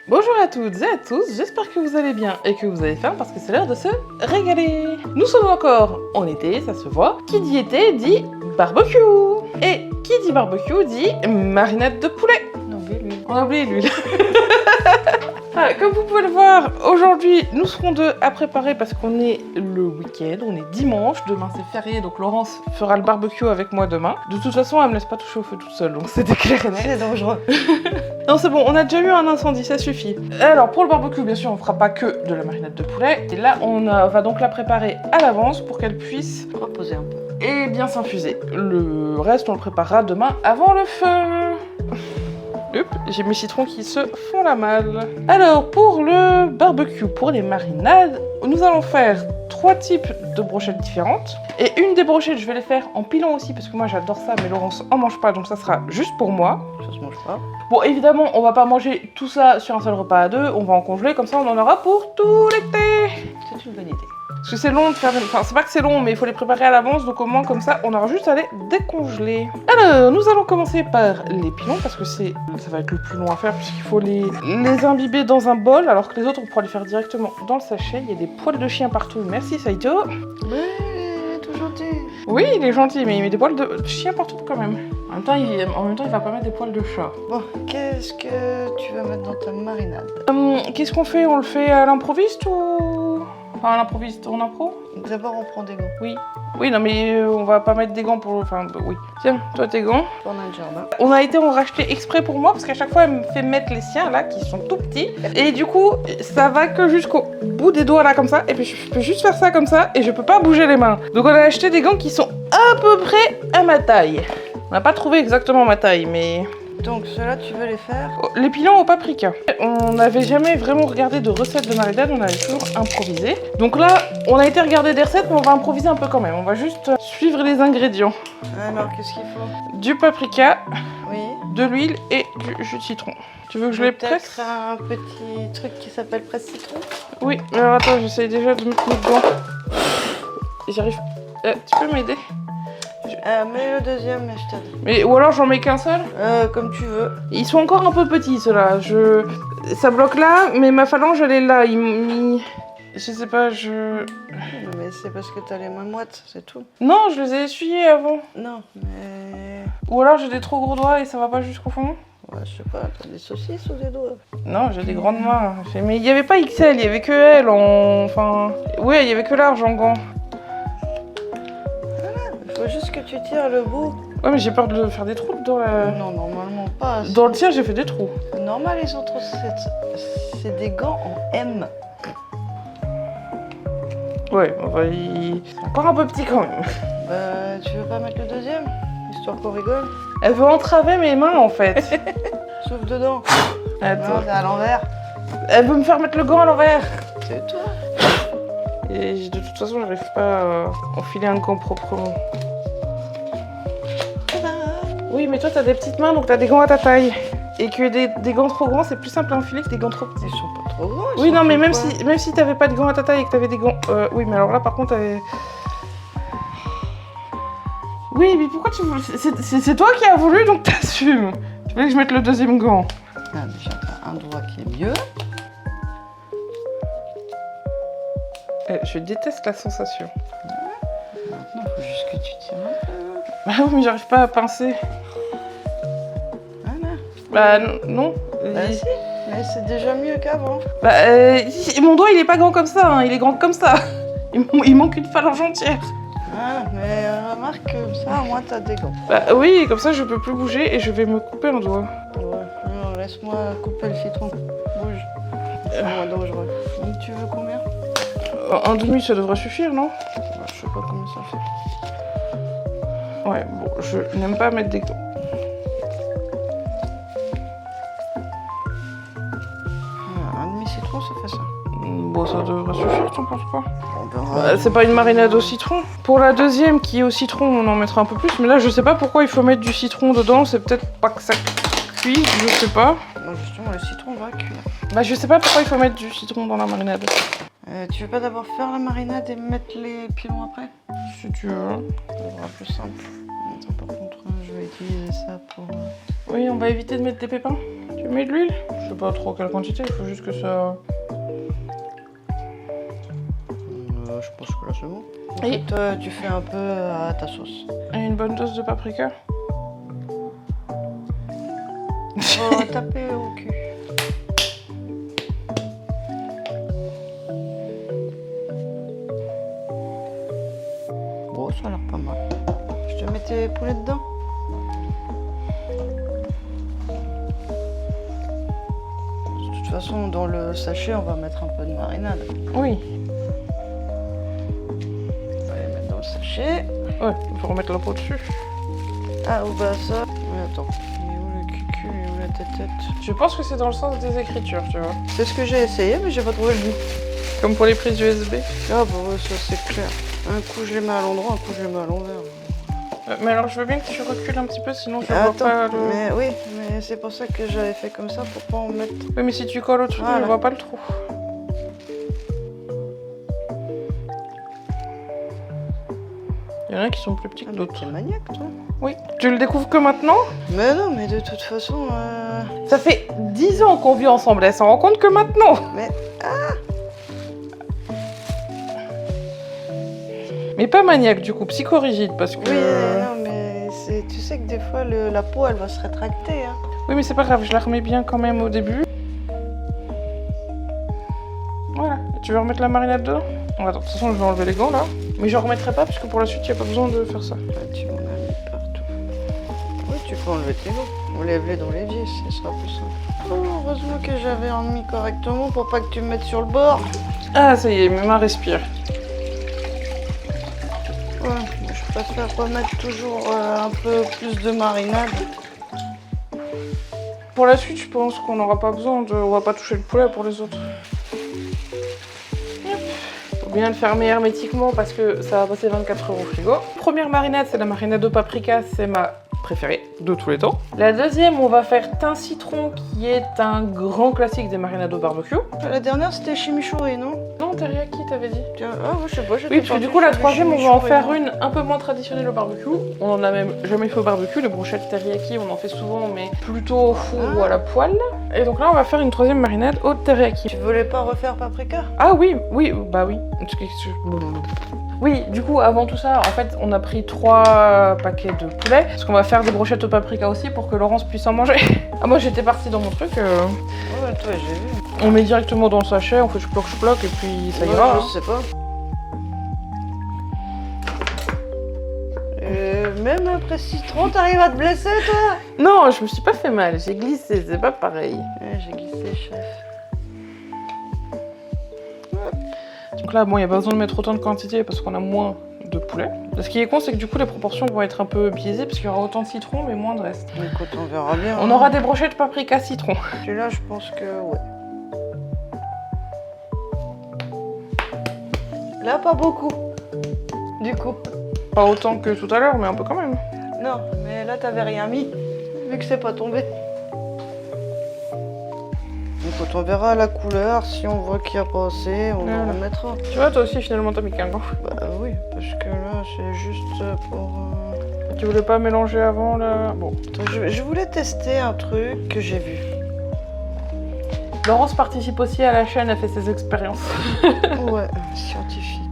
Bonjour à toutes et à tous, j'espère que vous allez bien et que vous avez faim parce que c'est l'heure de se régaler. Nous sommes encore en été, ça se voit. Qui dit été dit barbecue. Et qui dit barbecue dit marinade de poulet. On a oublié l'huile. Comme vous pouvez le voir, aujourd'hui nous serons deux à préparer parce qu'on est le week-end, on est dimanche, demain c'est férié donc Laurence fera le barbecue avec moi demain. De toute façon elle me laisse pas toucher au feu toute seule donc c'était clair et net. C'est dangereux. Non c'est bon, on a déjà eu un incendie, ça suffit. Alors pour le barbecue bien sûr on fera pas que de la marinade de poulet. Et là va donc la préparer à l'avance pour qu'elle puisse Reposer un peu. et bien s'infuser. Le reste on le préparera demain avant le feu. Hop, j'ai mes citrons qui se font la malle. Alors, pour le barbecue, pour les marinades, nous allons faire 3 types de brochettes différentes. Et une des brochettes, je vais les faire en pilon aussi, parce que moi j'adore ça, mais Laurence en mange pas, donc ça sera juste pour moi. Ça se mange pas. Bon, évidemment, on va pas manger tout ça sur un seul repas à deux, on va en congeler, comme ça on en aura pour tout l'été. C'est une bonne idée. Parce que c'est long de faire... Enfin, c'est pas que c'est long, mais il faut les préparer à l'avance, donc au moins comme ça, on aura juste à les décongeler. Alors, nous allons commencer par les pilons, parce que ça va être le plus long à faire, puisqu'il faut les imbiber dans un bol, alors que les autres, on pourra les faire directement dans le sachet. Il y a des poils de chien partout, merci Saito. Mais tout gentil. Oui, il est gentil, mais il met des poils de chien partout quand même. En même temps, il va pas mettre des poils de chat. Bon, qu'est-ce que tu vas mettre dans ta marinade? Qu'est-ce qu'on fait? On le fait à l'improviste ou... Enfin, à l'improviste, en impro? D'abord, on prend des gants. Oui. Oui, non, mais on va pas mettre des gants pour... Enfin, oui. Tiens, toi, tes gants. On a le jardin. On a été en racheter exprès pour moi, parce qu'à chaque fois, elle me fait mettre les siens, là, qui sont tout petits. Et du coup, ça va que jusqu'au bout des doigts, là, comme ça. Et puis, je peux juste faire ça comme ça, et je peux pas bouger les mains. Donc, on a acheté des gants qui sont à peu près à ma taille. On n'a pas trouvé exactement ma taille, mais... Donc, ceux-là, tu veux les faire? Les pilons au paprika. On n'avait jamais vraiment regardé de recettes de marinade, on avait toujours improvisé. Donc là, on a été regarder des recettes, mais on va improviser un peu quand même. On va juste suivre les ingrédients. Alors, qu'est-ce qu'il faut? Du paprika, Oui. de l'huile et du jus de citron. Tu veux que je les presse? Peut-être un petit truc qui s'appelle presse-citron? Oui, alors attends, j'essaye déjà de mettre mes gants. J'arrive. Tu peux m'aider? Mets le deuxième, je t'aide. Mais, ou alors j'en mets qu'un seul? Comme tu veux. Ils sont encore un peu petits ceux-là. Ça bloque là, mais ma phalange elle est là. Je sais pas, Mais c'est parce que t'as les mains moites, c'est tout. Non, je les ai essuyés avant. Non, mais... Ou alors j'ai des trop gros doigts et ça va pas jusqu'au fond. Ouais, je sais pas, t'as des saucisses ou des doigts? Non, j'ai des grandes mains. Mais il y avait pas XL, il y avait que L en... Enfin... Ouais, il y avait que large en gants. Il faut juste que tu tires le bout. Ouais, mais j'ai peur de faire des trous dans la... Non, normalement pas. Dans le tien, j'ai fait des trous. C'est normal, les autres, c'est des gants en M. Ouais, enfin, c'est encore un peu petit quand même. Tu veux pas mettre le deuxième? Histoire qu'on rigole. Elle veut entraver mes mains en fait. Sauf dedans. Attends. Non, c'est à l'envers. Elle veut me faire mettre le gant à l'envers. C'est toi. Et de toute façon, j'arrive pas à enfiler un gant proprement. Oui, mais toi, t'as des petites mains, donc t'as des gants à ta taille. Et que des gants trop grands, c'est plus simple à enfiler que des gants trop petits. Ils sont pas trop grands. Oui, non, mais même si t'avais pas de gants à ta taille et que t'avais des gants... oui, mais alors là, par contre, t'avais... Oui, mais pourquoi tu veux... C'est toi qui as voulu, donc t'assumes. Tu voulais que je mette le deuxième gant. Ah, déjà, t'as un doigt qui est mieux. Je déteste la sensation. Maintenant, faut juste que tu tires un peu. Bah oui, mais j'arrive pas à pincer. Voilà. Bah non. Bah si, mais c'est déjà mieux qu'avant. Bah, mon doigt il est pas grand comme ça, hein. Il est grand comme ça. Il manque une phalange entière. Ah, mais remarque que ça, au moins t'as des gants. Bah oui, comme ça je peux plus bouger et je vais me couper un doigt. Ouais, non, laisse-moi couper le citron. Bouge. C'est moins dangereux. Donc, tu veux combien? Un demi ça devrait suffire, non? Bah, je sais pas combien ça fait. Ouais, bon, je n'aime pas mettre des gants. Un demi-citron, ça fait ça. Bon, ça devrait suffire, t'en penses quoi? On verra. C'est pas une marinade au citron. Pour la deuxième qui est au citron, on en mettra un peu plus. Mais là, je sais pas pourquoi il faut mettre du citron dedans. C'est peut-être pas que ça cuit, je sais pas. Non, justement, le citron va cuire. Bah, je sais pas pourquoi il faut mettre du citron dans la marinade. Tu veux pas d'abord faire la marinade et mettre les pilons après? Si tu veux. Ça sera plus simple. Attends, par contre, je vais utiliser ça pour... Oui, on va éviter de mettre des pépins. Tu Tu mets de l'huile? Je sais pas trop quelle quantité, il faut juste que ça... Je pense que là c'est bon. Et Ensuite, tu fais un peu à ta sauce. et une bonne dose de paprika. On va taper au cul. Bon, ça a l'air pas mal. Je te mets tes poulets dedans. De toute façon, dans le sachet, on va mettre un peu de marinade. Oui. On va les mettre dans le sachet. Ouais, il faut remettre la peau dessus. Ah, ou bah ça. Mais attends, il est où le cucu, il est où la tête? Je pense que c'est dans le sens des écritures, tu vois. C'est ce que j'ai essayé, mais j'ai pas trouvé le goût. Comme pour les prises USB. Ah bah ouais, ça c'est clair. Un coup je les mets à l'endroit, un coup je les mets à l'envers. Mais alors je veux bien que tu recules un petit peu, sinon je vois Attends, pas le... mais oui, mais c'est pour ça que j'avais fait comme ça, pour pas en mettre. Oui, mais si tu colles au truc, Voilà. je vois pas le trou. Il y en a qui sont plus petits que Ah, mais d'autres. t'es maniaque, toi. Oui. Tu le découvres que maintenant? Mais non, mais de toute façon, Ça fait 10 ans qu'on vit ensemble, elle s'en rend compte que maintenant. mais Mais pas maniaque du coup, psychorigide parce que... oui, non, mais tu sais que des fois la peau elle va se rétracter. Hein. Oui, mais c'est pas grave, je la remets bien quand même au début. Voilà. Tu veux remettre la marinade dedans? Attends, de toute façon, je vais enlever les gants là. Mais je remettrai pas parce que pour la suite, il n'y a pas besoin de faire ça. Tu m'en as mis partout. Oui, tu peux enlever tes gants. Enlève-les dans l'évier, ce sera plus simple. Oh, heureusement que j'avais remis correctement pour pas que tu me mettes sur le bord. Ah, ça y est, mes mains respirent. Ouais, je préfère remettre toujours un peu plus de marinade. Pour la suite, je pense qu'on n'aura pas besoin de... On va pas toucher le poulet pour les autres. Hop. Faut bien le fermer hermétiquement parce que ça va passer 24 € au frigo. Première marinade, c'est la marinade au paprika, c'est ma préférée de tous les temps. La deuxième, on va faire thym citron qui est un grand classique des marinades au barbecue. La dernière c'était chimichurri, non? Non, teriyaki, t'avais dit. Tiens, ah, ouais, je sais pas, Oui, parce que du coup, la troisième, on va en faire une un peu moins traditionnelle au barbecue. On en a même jamais fait au barbecue. Les brochettes teriyaki, on en fait souvent, mais plutôt au four ou à la poêle. Et donc là, on va faire une troisième marinade au teriyaki. Tu voulais pas refaire paprika? Ah oui, oui, bah oui. Oui, du coup, avant tout ça, en fait, on a pris 3 paquets de poulet. Parce qu'on va faire des brochettes au paprika aussi pour que Laurence puisse en manger. Ah, moi, j'étais partie dans mon truc. Ouais, toi, j'ai vu. On met directement dans le sachet, on fait je-bloque, et puis ça Ouais, ira. hein. je sais pas. Même après citron, t'arrives à te blesser, toi? Non, je me suis pas fait mal, j'ai glissé, c'est pas pareil. Ouais, j'ai glissé, chef. Donc là, bon, il n'y a pas besoin de mettre autant de quantité parce qu'on a moins de poulet. Ce qui est con, c'est que du coup, les proportions vont être un peu biaisées parce qu'il y aura autant de citron, mais moins de reste. Écoute, on verra bien. On aura des brochettes paprika citron. Celui-là, je pense que ouais. Là, pas beaucoup. Du coup. Pas autant que tout à l'heure, mais un peu quand même. Non, mais là, t'avais rien mis, vu que c'est pas tombé. Écoute, on verra la couleur. Si on voit qu'il n'y a pas assez, on en remettra. Tu vois, toi aussi, finalement, t'as mis qu'un gant. Bah oui, parce que là, c'est juste pour... Tu voulais pas mélanger avant, là? Bon. Attends, je voulais tester un truc que j'ai vu. Laurence participe aussi à la chaîne, elle fait ses expériences. Ouais, scientifique.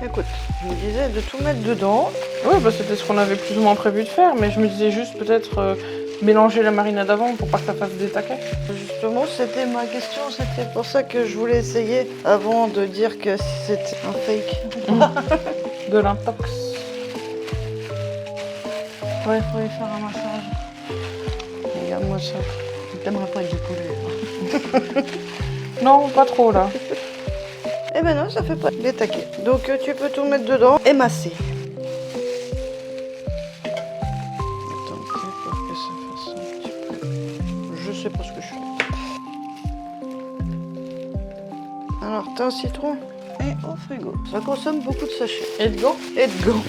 Écoute, je me disais de tout mettre dedans. Ouais, bah c'était ce qu'on avait plus ou moins prévu de faire, mais je me disais juste peut-être mélanger la marinade avant pour pas que ça fasse des taquets. Justement, c'était ma question, c'était pour ça que je voulais essayer avant de dire que c'était un fake. De l'intox. Ouais, faut lui faire un massage. Regarde-moi ça. T'aimerais pas du poulet. Non, pas trop là. Eh ben non, ça fait pas des taquets. Donc tu peux tout mettre dedans et masser. Attends, pour que ça fasse un petit peu. Je sais pas ce que je fais. Alors, t'as un citron et au frigo. Ça consomme beaucoup de sachets. Et de gants? Et de gants.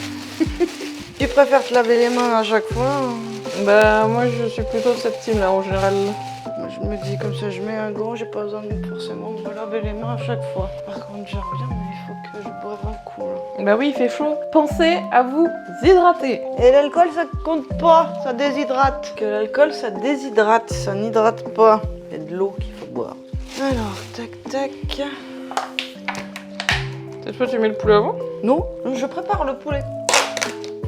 Tu préfères te laver les mains à chaque fois? Bah moi je suis plutôt de cette team là en général. Moi, je me dis comme ça, je mets un gant, j'ai pas besoin forcément de me laver les mains à chaque fois. Par contre, je reviens, mais il faut que je boive un coup là. Bah oui, il fait chaud. Pensez à vous hydrater. Et l'alcool, ça compte pas, ça déshydrate. Que l'alcool, ça déshydrate, ça n'hydrate pas. C'est de l'eau qu'il faut boire. Alors, tac, tac. Cette fois, tu mets le poulet avant? Non, je prépare le poulet.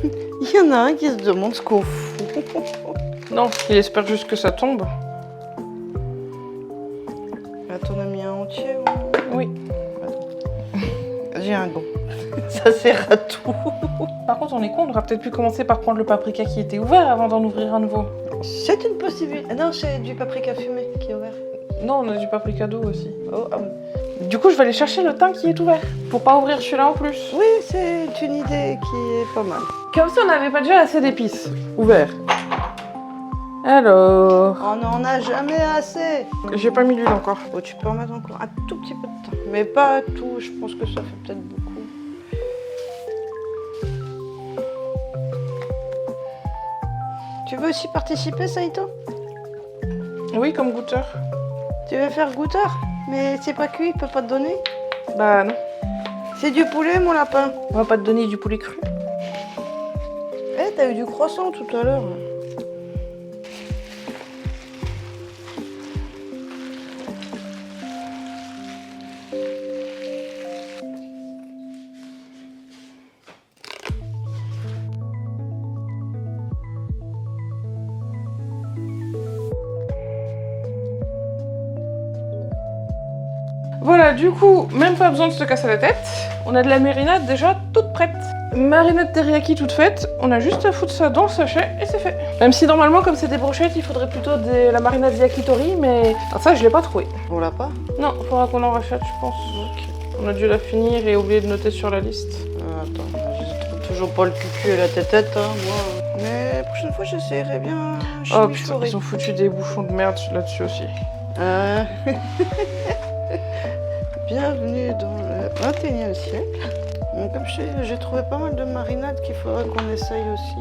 Il y en a un qui se demande ce qu'on fout. Non, il espère juste que ça tombe. Là, t'en as mis un entier ou... Oui. J'ai un gant. Ça sert à tout. Par contre, on est con, on aurait peut-être pu commencer par prendre le paprika qui était ouvert avant d'en ouvrir un nouveau. C'est une possibilité. Non, c'est du paprika fumé qui est ouvert. Non, on a du paprika d'eau aussi. Oh, ah oui. Du coup, je vais aller chercher le thym qui est ouvert, pour pas ouvrir celui-là en plus. Oui, c'est une idée qui est pas mal. Comme si on n'avait pas déjà assez d'épices. Ouvert. Alors... On n'en a jamais assez. J'ai pas mis l'huile encore. Oh, tu peux en mettre encore un tout petit peu de temps. Mais pas tout, je pense que ça fait peut-être beaucoup. Tu veux aussi participer, Saito? Oui, comme goûteur. Tu veux faire goûteur? Mais c'est pas cuit, il peut pas te donner? Bah non. C'est du poulet, mon lapin. On va pas te donner du poulet cru. Eh, t'as eu du croissant tout à l'heure. Voilà, du coup, même pas besoin de se casser la tête. On a de la marinade déjà toute prête. Marinade teriyaki toute faite. On a juste à foutre ça dans le sachet et c'est fait. Même si normalement, comme c'est des brochettes, il faudrait plutôt de la marinade yakitori, mais ça, je l'ai pas trouvé. On l'a pas? Non, faudra qu'on en rachète, je pense. On a dû la finir et oublier de noter sur la liste. Attends, j'ai toujours pas le cucu et la tête, hein, moi. Mais la prochaine fois, j'essaierai bien. Oh putain, ils ont foutu des bouchons de merde là-dessus aussi. Bienvenue dans le 21e siècle. Donc, comme je sais, j'ai trouvé pas mal de marinades qu'il faudrait qu'on essaye aussi.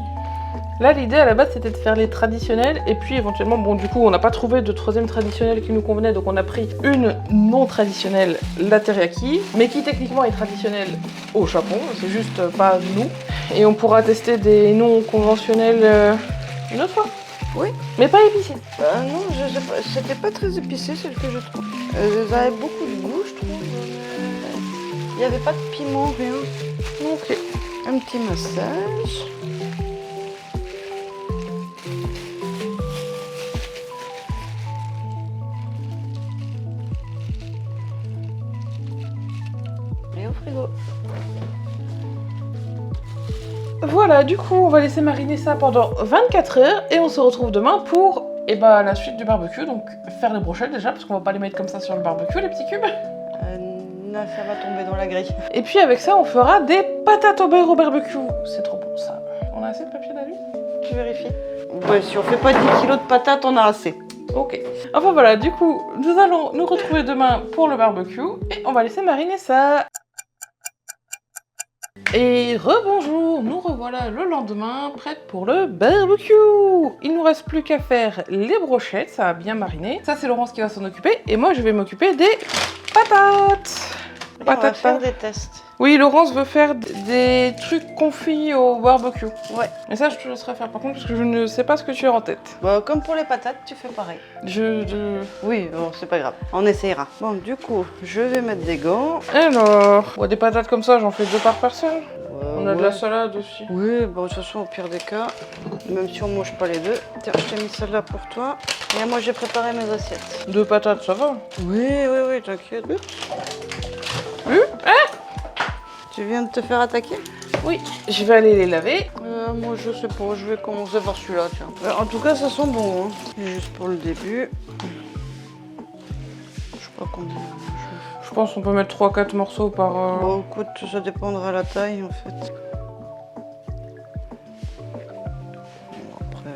Là, l'idée à la base, c'était de faire les traditionnels et puis éventuellement, bon, du coup, on n'a pas trouvé de troisième traditionnel qui nous convenait, donc on a pris une non traditionnelle, la teriyaki, mais qui techniquement est traditionnelle au Japon, c'est juste pas nous. Et on pourra tester des non conventionnels une autre fois. Oui. Mais pas épicés. Bah non, je sais pas, c'était pas très épicé, celle que je trouve. Elles avaient beaucoup de goût, je trouve. Il n'y avait pas de piment, rien. Ok. Un petit massage. Et au frigo. Voilà, du coup, on va laisser mariner ça pendant 24 heures et on se retrouve demain pour la suite du barbecue. Donc, faire les brochettes déjà, parce qu'on va pas les mettre comme ça sur le barbecue, les petits cubes. Là, ça va tomber dans la grille. Et puis, avec ça, on fera des patates au beurre au barbecue. C'est trop bon ça. On a assez de papier d'alu? Tu vérifies? Ouais, si on fait pas 10 kilos de patates, on a assez. Ok. Enfin voilà, du coup, nous allons nous retrouver demain pour le barbecue et on va laisser mariner ça. Et rebonjour, nous revoilà le lendemain, prête pour le barbecue. Il nous reste plus qu'à faire les brochettes, ça a bien mariné. Ça c'est Laurence qui va s'en occuper et moi je vais m'occuper des patates. On va faire des tests. Oui, Laurence veut faire des trucs confits au barbecue. Ouais. Mais ça, je te laisserai faire par contre, parce que je ne sais pas ce que tu as en tête. Bah, comme pour les patates, tu fais pareil. Oui, bon, c'est pas grave. On essayera. Bon, du coup, je vais mettre des gants. Alors, des patates comme ça, j'en fais 2 par personne. On a de la salade aussi. Oui, bon, de toute façon, au pire des cas, même si on mange pas les deux. Tiens, je t'ai mis celle-là pour toi. Et moi, j'ai préparé mes assiettes. 2 patates, ça va. Oui, t'inquiète. Tu viens de te faire attaquer? Oui, je vais aller les laver. Moi, je sais pas, je vais commencer par celui-là, tiens. En tout cas, ça sent bon, hein. Juste pour le début. Je sais pas combien. Je pense qu'on peut mettre 3-4 morceaux par... Bon, écoute, ça dépendra de la taille, en fait. Bon, après...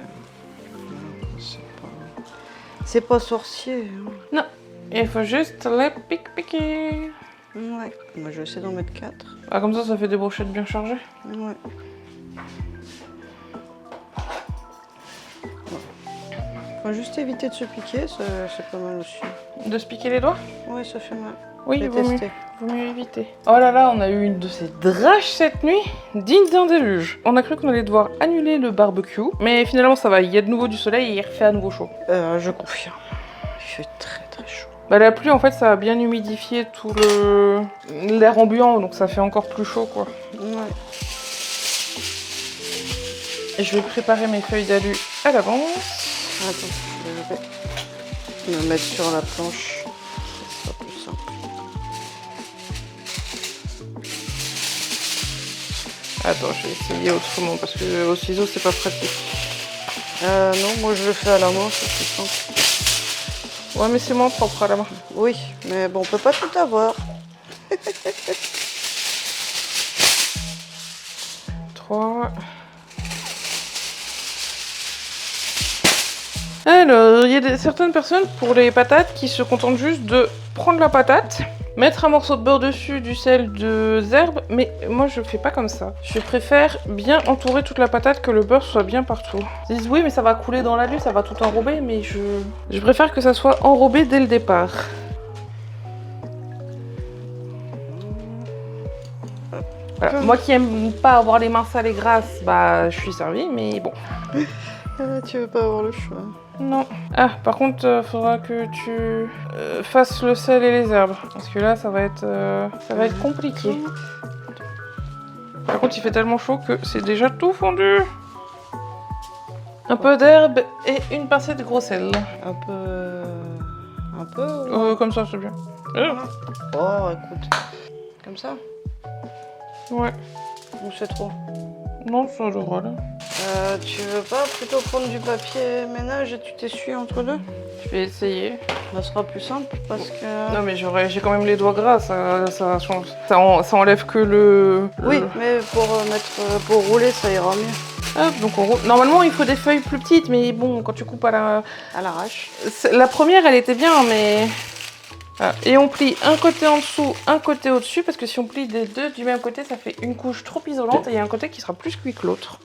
C'est pas sorcier, hein. Non, il faut juste les piquer. Ouais, moi je vais essayer d'en mettre 4. Ah, comme ça fait des brochettes bien chargées. Ouais. Faut juste éviter de se piquer, c'est pas mal aussi. De se piquer les doigts? Ouais, ça fait mal. Oui, J'ai vaut mieux. testé. Vaut mieux éviter. Oh là là, on a eu une de ces draches cette nuit, digne d'un déluge. On a cru qu'on allait devoir annuler le barbecue, mais finalement ça va, il y a de nouveau du soleil et il refait à nouveau chaud. Je confirme. Il fait très très chaud. Bah la pluie en fait ça a bien humidifié tout l'air ambiant, donc ça fait encore plus chaud quoi. Ouais. Et je vais préparer mes feuilles d'alu à l'avance. Attends, je vais me mettre sur la planche. Ce sera plus simple. Attends, je vais essayer autrement parce que au ciseau c'est pas pratique. Non, moi je le fais à la main, c'est plus simple. Ouais mais c'est moins propre à la main. Oui, mais bon, on peut pas tout avoir. 3. Alors, il y a certaines personnes pour les patates qui se contentent juste de prendre la patate, mettre un morceau de beurre dessus, du sel, des herbes, mais moi je fais pas comme ça. Je préfère bien entourer toute la patate, que le beurre soit bien partout. Ils disent oui mais ça va couler dans l'alu, ça va tout enrober, mais je préfère que ça soit enrobé dès le départ. Voilà. Moi qui aime pas avoir les mains sales et grasses, bah je suis servie, mais bon. Tu veux pas avoir le choix. Non. Ah, par contre, faudra que tu fasses le sel et les herbes. Parce que là, ça va être compliqué. Par contre, il fait tellement chaud que c'est déjà tout fondu. Un peu d'herbe et une pincée de gros sel. Un peu. Comme ça, c'est bien. Oh, écoute. Comme ça? Ouais. Ou c'est trop? Non, ça devrait là. Tu veux pas plutôt prendre du papier ménage et tu t'essuies entre deux? Je vais essayer. Ça sera plus simple parce que... Non, mais j'ai quand même les doigts gras, ça change. Ça enlève que le... Oui, mais pour rouler, ça ira mieux. Hop, donc on roule. Normalement, il faut des feuilles plus petites, mais bon, quand tu coupes à l'arrache. La première, elle était bien, mais... Ah. Et on plie un côté en dessous, un côté au-dessus, parce que si on plie des deux du même côté, ça fait une couche trop isolante et il y a un côté qui sera plus cuit que l'autre.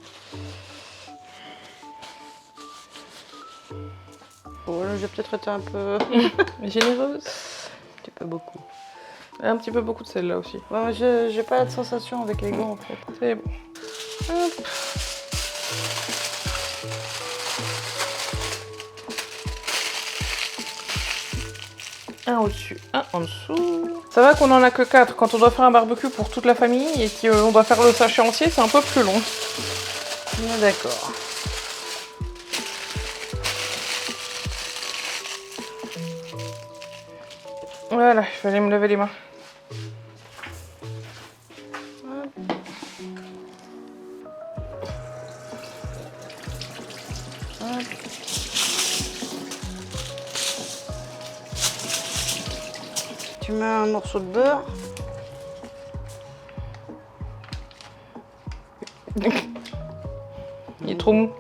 Bon, là, j'ai peut-être été un peu... Généreuse. Un petit peu beaucoup. Un petit peu beaucoup de sel là aussi. Ouais, j'ai pas de sensation avec les gants en fait. C'est bon. Hop. Un au-dessus, un en dessous. Ça va qu'on en a que 4. Quand on doit faire un barbecue pour toute la famille et qu'on doit faire le sachet entier, c'est un peu plus long. On est d'accord. Voilà, il fallait me laver les mains. Tu mets un morceau de beurre. Il est trop mou.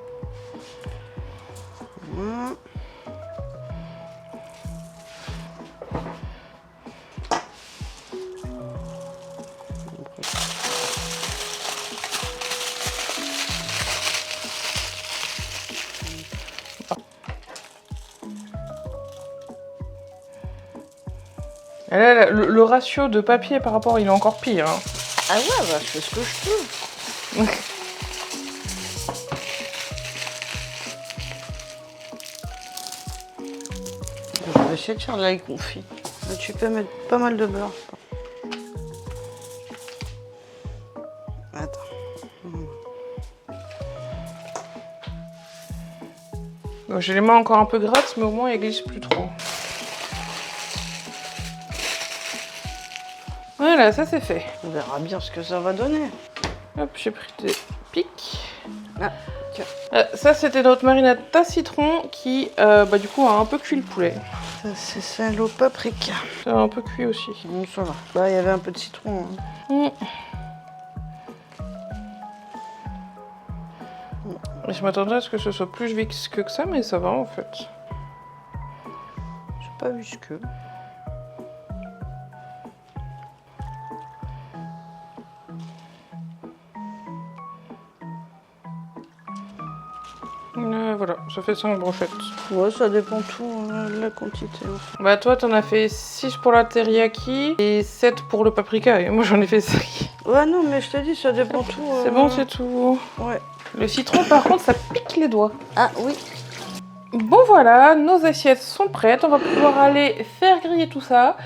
Et là, le ratio de papier par rapport, il est encore pire. Hein. Ah ouais, bah, je fais ce que je peux. Je vais essayer de faire de l'ail confit. Mais tu peux mettre pas mal de beurre. Attends. Donc, j'ai les mains encore un peu grattes, mais au moins, elles glissent plus trop. Voilà, ça c'est fait. On verra bien ce que ça va donner. Hop, j'ai pris des pics. Ah, tiens. Ça, c'était notre marinade à citron qui, du coup, a un peu cuit le poulet. Ça, c'est sel au paprika. Ça a un peu cuit aussi. Ça va. Bah, il y avait un peu de citron. Hein. Je m'attendais à ce que ce soit plus visqueux que ça, mais ça va en fait. C'est pas visqueux. Voilà, ça fait 5 brochettes. Ouais, ça dépend tout de la quantité. En fait. Bah toi, t'en as fait 6 pour la teriyaki et 7 pour le paprika. Et moi, j'en ai fait 5. Ouais, non, mais je t'ai dit, ça dépend tout. C'est bon, c'est tout. Ouais. Le citron, par contre, ça pique les doigts. Ah oui. Bon voilà, nos assiettes sont prêtes. On va pouvoir aller faire griller tout ça.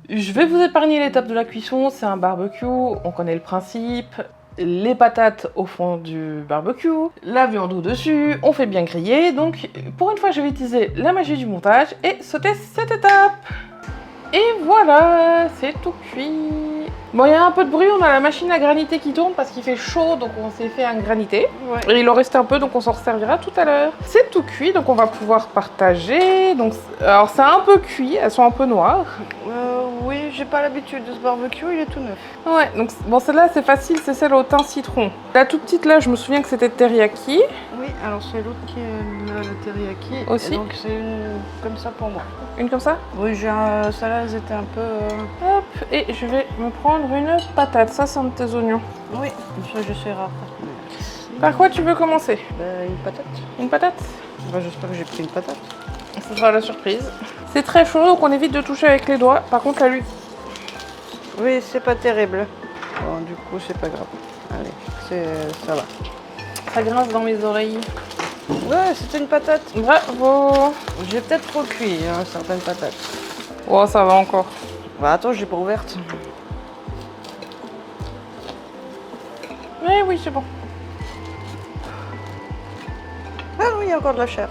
Je vais vous épargner l'étape de la cuisson. C'est un barbecue, on connaît le principe. Les patates au fond du barbecue, la viande au-dessus, on fait bien griller. Donc pour une fois, je vais utiliser la magie du montage et sauter cette étape. Et voilà, c'est tout cuit. Bon, il y a un peu de bruit, on a la machine à graniter qui tourne parce qu'il fait chaud, donc on s'est fait un granité. Ouais. Et il en reste un peu, donc on s'en resservira tout à l'heure. C'est tout cuit, donc on va pouvoir partager. Donc, alors c'est un peu cuit, elles sont un peu noires. Oui, j'ai pas l'habitude de ce barbecue, il est tout neuf. Ouais, donc bon, celle-là c'est facile, c'est celle au thym citron. La toute petite là, je me souviens que c'était teriyaki. Oui, alors c'est l'autre qui est le teriyaki. Aussi. Et donc c'est une comme ça pour moi. Une comme ça? Oui, celle-là, elles étaient un peu... Hop, et je vais me prendre une patate. Ça, c'est un de tes oignons. Oui, ça je sais rare. Par quoi tu veux commencer? Une patate. Une patate? Bah, j'espère que j'ai pris une patate. Ce sera la surprise. C'est très chaud, donc on évite de toucher avec les doigts. Par contre, la lutte. Oui, c'est pas terrible. Bon, du coup, c'est pas grave. Allez, ça va. Ça grince dans mes oreilles. Ouais, c'était une patate. Bravo! J'ai peut-être trop cuit, hein, certaines patates. Oh, ça va encore. Bah attends, j'ai pas ouverte. Mais oui, c'est bon. Ah oui, il y a encore de la chair.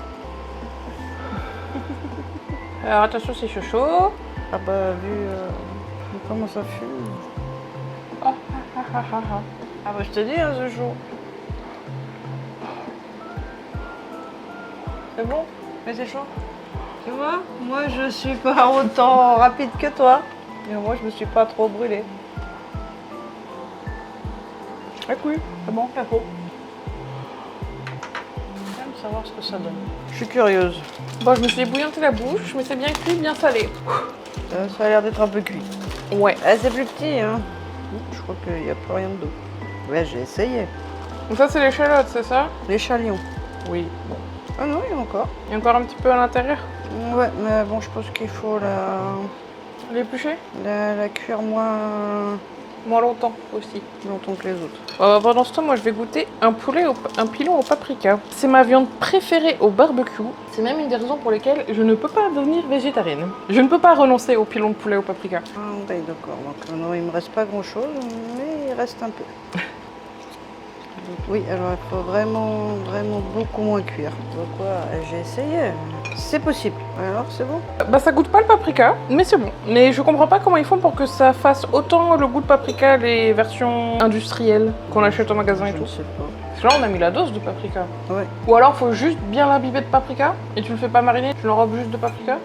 Alors attention, c'est chaud. Ah bah, vu comment ça fume. Oh, Ah bah, je te dis, hein, c'est chaud. C'est bon? Mais c'est chaud. Tu vois, moi je suis pas autant rapide que toi. Mais moi je me suis pas trop brûlée. Ah oui, c'est bon. Pas trop. J'aime savoir ce que ça donne. Je suis curieuse. Bon, je me suis ébouillanté la bouche, mais c'est bien cuit, bien salé. Ça a l'air d'être un peu cuit. Ouais. Ah, c'est plus petit, hein. Je crois qu'il n'y a plus rien dedans. Ouais, j'ai essayé. Donc ça, c'est l'échalote, c'est ça? Les chalions. Oui. Bon. Ah non, il y a encore. Il y a encore un petit peu à l'intérieur? Ouais, mais bon, je pense qu'il faut L'éplucher? la cuire moins Moins longtemps aussi. longtemps que les autres. Pendant ce temps, moi, je vais goûter un pilon au paprika. C'est ma viande préférée au barbecue. C'est même une des raisons pour lesquelles je ne peux pas devenir végétarienne. Je ne peux pas renoncer au pilon de poulet au paprika. Ah, oui, d'accord. Donc, non, il me reste pas grand-chose, mais il reste un peu. Oui, alors il faut vraiment beaucoup moins cuire. Donc, j'ai essayé. C'est possible. Alors, c'est bon? Bah, ça goûte pas le paprika, mais c'est bon. Mais je comprends pas comment ils font pour que ça fasse autant le goût de paprika les versions industrielles qu'on achète au magasin et Je tout. ne sais pas. Parce que là, on a mis la dose de paprika. Ouais. Ou alors, faut juste bien l'imbiber de paprika et tu le fais pas mariner, tu l'enrobes juste de paprika.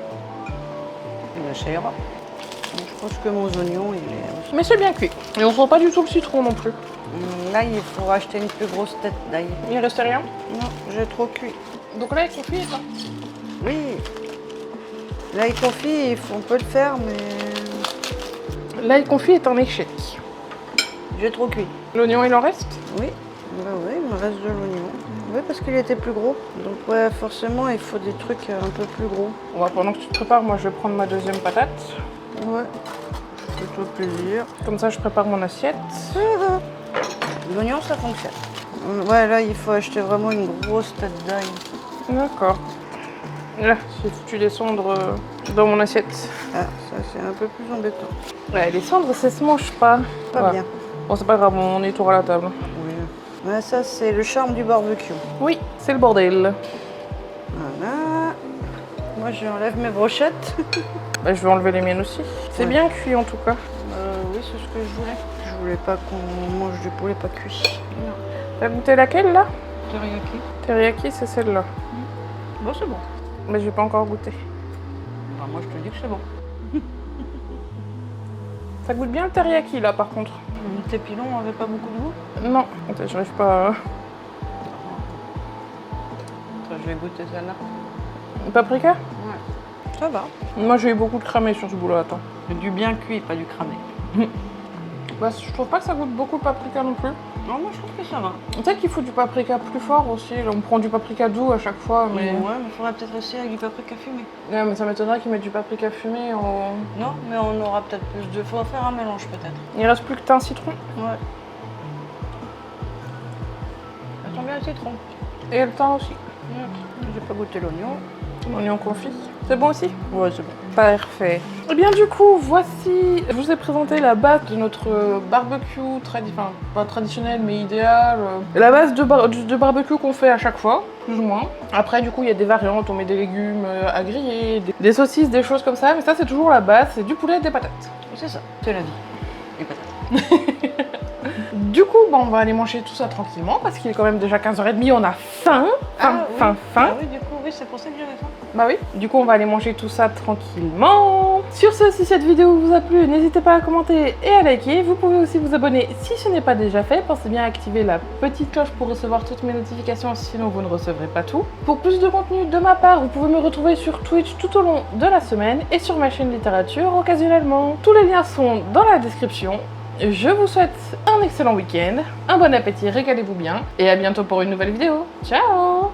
Ben, ça ira. Donc, je pense que mon oignon, il est... Mais c'est bien cuit. Et on sent pas du tout le citron non plus. Là, il faut acheter une plus grosse tête d'ail. Il reste rien. Non, j'ai trop cuit. Donc là, il confit, ça. Oui. L'ail confit, on peut le faire, mais L'ail confit est un échec. j'ai trop cuit. L'oignon, il en reste? Oui. Bah oui, il me reste de l'oignon. Oui, parce qu'il était plus gros. Donc ouais, forcément, il faut des trucs un peu plus gros. Bon, bah, pendant que tu te prépares, moi, je vais prendre ma deuxième patate. Ouais. Fais-toi plaisir. Comme ça, je prépare mon assiette. L'oignon, ça fonctionne. Ouais, là, il faut acheter vraiment une grosse tête d'ail. D'accord. Là, j'ai foutu les cendres dans mon assiette. Ah, ça, c'est un peu plus embêtant. Ouais, les cendres, ça se mange pas. Pas Ouais. bien. Bon, c'est pas grave, on est tour à la table. Oui. Ouais, ça, c'est le charme du barbecue. Oui, c'est le bordel. Voilà. Moi, j'enlève mes brochettes. Bah, je vais enlever les miennes aussi. C'est Ouais. bien cuit, en tout cas. Oui, c'est ce que je voulais. Je voulais pas qu'on mange du poulet pas cuit. T'as goûté laquelle, là? Teriyaki. Teriyaki, c'est celle-là. Bon, c'est bon. Mais j'ai pas encore goûté. Bah, moi, je te dis que c'est bon. Ça goûte bien le teriyaki, là, par contre. Tes pilons n'avaient pas beaucoup de goût? Non, attends, j'arrive pas à... Je vais goûter celle-là. Paprika? Ouais. Ça va. Moi, j'ai eu beaucoup de cramé sur ce boulot, attends. Du bien cuit, pas du cramé. Bah, je trouve pas que ça goûte beaucoup le paprika non plus. Non, moi je trouve que ça va. Peut-être qu'il faut du paprika plus fort aussi. Là, on prend du paprika doux à chaque fois, mais... Ouais, mais faudrait peut-être essayer avec du paprika fumé. Ouais, mais ça m'étonnerait qu'ils mettent du paprika fumé en... Non, mais on aura peut-être plus de... Faut faire un mélange peut-être. Il reste plus que thym citron. Ouais. Ça sent bien le citron. Et le thym aussi. J'ai pas goûté l'oignon. L'oignon confit. C'est bon aussi? Ouais, c'est bon. Parfait. Et bien du coup, voici, je vous ai présenté la base de notre barbecue, enfin pas traditionnel mais idéal. La base de barbecue qu'on fait à chaque fois, plus ou moins. Après du coup, il y a des variantes, on met des légumes à griller, des saucisses, des choses comme ça, mais ça c'est toujours la base, c'est du poulet et des patates. C'est ça, c'est la vie. Les patates. Du coup, on va aller manger tout ça tranquillement parce qu'il est quand même déjà 15h30, on a faim. Faim. Ah oui, du coup, oui, c'est pour ça que j'avais faim. Bah oui, du coup on va aller manger tout ça tranquillement. Sur ce, si cette vidéo vous a plu, n'hésitez pas à commenter et à liker. Vous pouvez aussi vous abonner si ce n'est pas déjà fait. Pensez bien à activer la petite cloche pour recevoir toutes mes notifications, sinon vous ne recevrez pas tout. Pour plus de contenu de ma part, vous pouvez me retrouver sur Twitch tout au long de la semaine et sur ma chaîne littérature occasionnellement. Tous les liens sont dans la description. Je vous souhaite un excellent week-end, un bon appétit, régalez-vous bien et à bientôt pour une nouvelle vidéo. Ciao!